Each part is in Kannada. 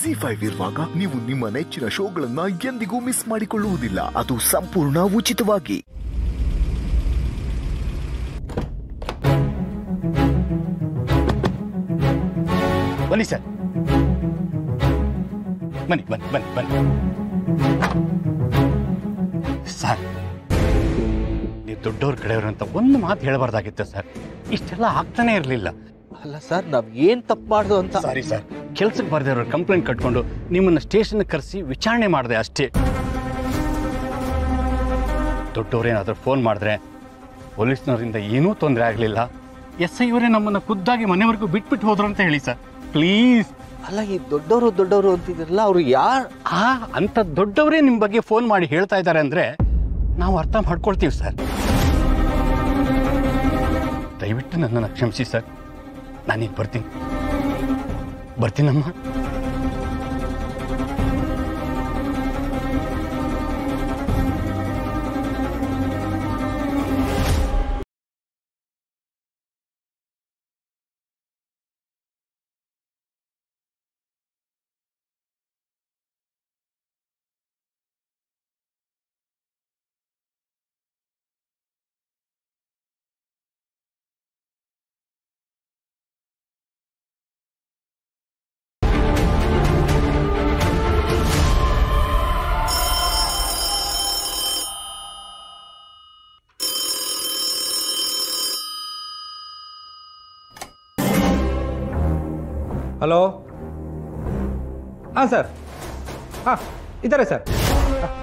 ZEE5 ಇರುವಾಗ ನೀವು ನಿಮ್ಮ ನೆಚ್ಚಿನ ಶೋಗಳನ್ನ ಎಂದಿಗೂ ಮಿಸ್ ಮಾಡಿಕೊಳ್ಳುವುದಿಲ್ಲ. ಅದು ಸಂಪೂರ್ಣ ಉಚಿತವಾಗಿ. ಬನ್ನಿ ಸರ್, ಬನ್ನಿ ಬನ್ನಿ ಬನ್ನಿ ಬನ್ನಿ ಸರ್. ನೀವು ದೊಡ್ಡವ್ರ ಕಡೆಯವರು ಅಂತ ಒಂದು ಮಾತು ಹೇಳಬಾರ್ದಾಗಿತ್ತು ಸರ್. ಇಷ್ಟೆಲ್ಲ ಆಗ್ತಾನೆ ಇರಲಿಲ್ಲ. ಅಲ್ಲ ಸರ್, ನಾವ್ ಏನ್ ತಪ್ಪು ಮಾಡ್ದು ಅಂತ. ಸಾರಿ ಸರ್, ಕೆಲ್ಸಕ್ಕೆ ಬರ್ದಿರೋ ಕಂಪ್ಲೇಂಟ್ ಕಟ್ಕೊಂಡು ನಿಮ್ಮನ್ನ ಸ್ಟೇಷನ್ ಕರೆಸಿ ವಿಚಾರಣೆ ಮಾಡಿದೆ ಅಷ್ಟೇ. ದೊಡ್ಡವ್ರೇನಾದ್ರೂ ಫೋನ್ ಮಾಡಿದ್ರೆ ಪೊಲೀಸ್ನವರಿಂದ ಏನೂ ತೊಂದರೆ ಆಗಲಿಲ್ಲ. SI ಅವರೇ ನಮ್ಮನ್ನ ಖುದ್ದಾಗಿ ಮನೆವರೆಗೂ ಬಿಟ್ಬಿಟ್ಟು ಹೋದ್ರು ಅಂತ ಹೇಳಿ ಸರ್, ಪ್ಲೀಸ್. ಅಲ್ಲ, ಈ ದೊಡ್ಡವರು ಅಂತಿದ್ರಲ್ಲ, ಅವ್ರು ಯಾರು? ಅಂತ ದೊಡ್ಡವರೇ ನಿಮ್ಮ ಬಗ್ಗೆ ಫೋನ್ ಮಾಡಿ ಹೇಳ್ತಾ ಇದ್ದಾರೆ ಅಂದ್ರೆ ನಾವು ಅರ್ಥ ಮಾಡ್ಕೊಳ್ತೀವಿ ಸರ್. ದಯವಿಟ್ಟು ನನ್ನನ್ನು ಕ್ಷಮಿಸಿ ಸರ್. ನಾನೀಗ ಬರ್ತೀನಮ್ಮ. ಹಲೋ. ಹಾಂ ಸರ್, ಹಾಂ ಇದ್ದಾರೆ ಸರ್.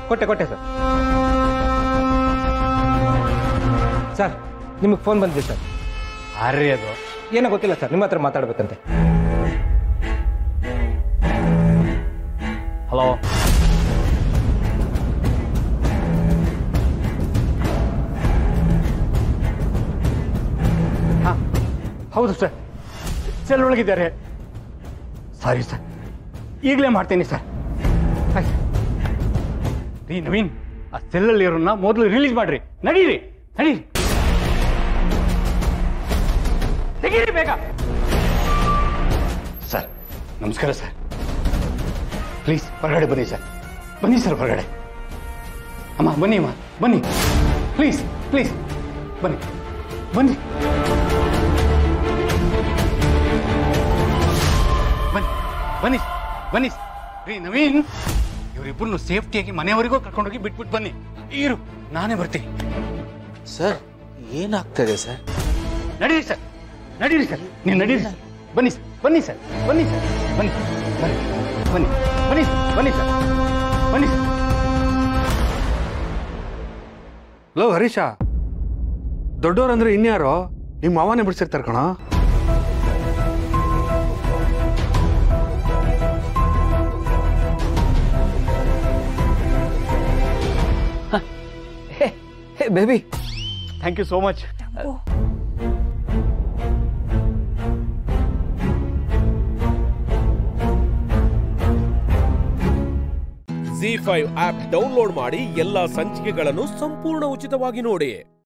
ಕೊಟ್ಟೆ ಸರ್. ಸರ್, ನಿಮಗೆ ಫೋನ್ ಬಂದಿದೆ ಸರ್. ಅರೆ, ಅದು ಏನೋ ಗೊತ್ತಿಲ್ಲ ಸರ್, ನಿಮ್ಮ ಹತ್ರ ಮಾತಾಡ್ಬೇಕಂತೆ. ಹಲೋ. ಹಾಂ ಹೌದು ಸರ್, ಸೆಲ್ ಒಳಗಿದ್ದಾರೆ. ಸಾರಿ ಸರ್, ಈಗಲೇ ಮಾಡ್ತೀನಿ ಸರ್. ರೀ ನವೀನ್, ಆ ಸೆಲ್ಲಲ್ಲಿ ಇರೋನ್ನ ಮೊದಲು ರಿಲೀಸ್ ಮಾಡ್ರಿ. ನಡೀರಿ. ತೆಗೀರಿ ಬೇಗ. ಸರ್ ನಮಸ್ಕಾರ ಸರ್. ಪ್ಲೀಸ್ ಹೊರಗಡೆ ಬನ್ನಿ ಸರ್. ಬನ್ನಿ ಸರ್ ಹೊರಗಡೆ. ಅಮ್ಮ ಬನ್ನಿ, ಅಮ್ಮ ಬನ್ನಿ. ಪ್ಲೀಸ್ ಬನ್ನಿ. ಬನ್ನಿ ರೀ ನವೀನ್, ಇವರಿಬ್ಬರನ್ನು ಸೇಫ್ಟಿಯಾಗಿ ಮನೆಯವರೆಗೂ ಕರ್ಕೊಂಡೋಗಿ ಬಿಟ್ಬಿಟ್ಟು ಬನ್ನಿ. ಇರು, ನಾನೇ ಬರ್ತೀನಿ. ಸರ್, ಏನಾಗ್ತದೆ ಸರ್? ನಡೀರಿ ಸರ್. ನೀವು ನಡೀರಿ ಸರ್. ಬನ್ನಿ ಸರ್. ಬನ್ನಿ ಸರ್. ಬನ್ನಿ ಸರ್. ಲೋ ಹರೀಶ, ದೊಡ್ಡವ್ರಂದ್ರೆ ಇನ್ಯಾರೋ ನಿಮ್ಮ ಮಾವನೇ ಬಿಡ್ಸಿರ್ತಾರೆ ಕಣ. Baby, thank you so much. ZEE5 app download ಮಾಡಿ ಎಲ್ಲಾ ಸಂಚಿಕೆಗಳನ್ನು ಸಂಪೂರ್ಣ ಉಚಿತವಾಗಿ ನೋಡಿ.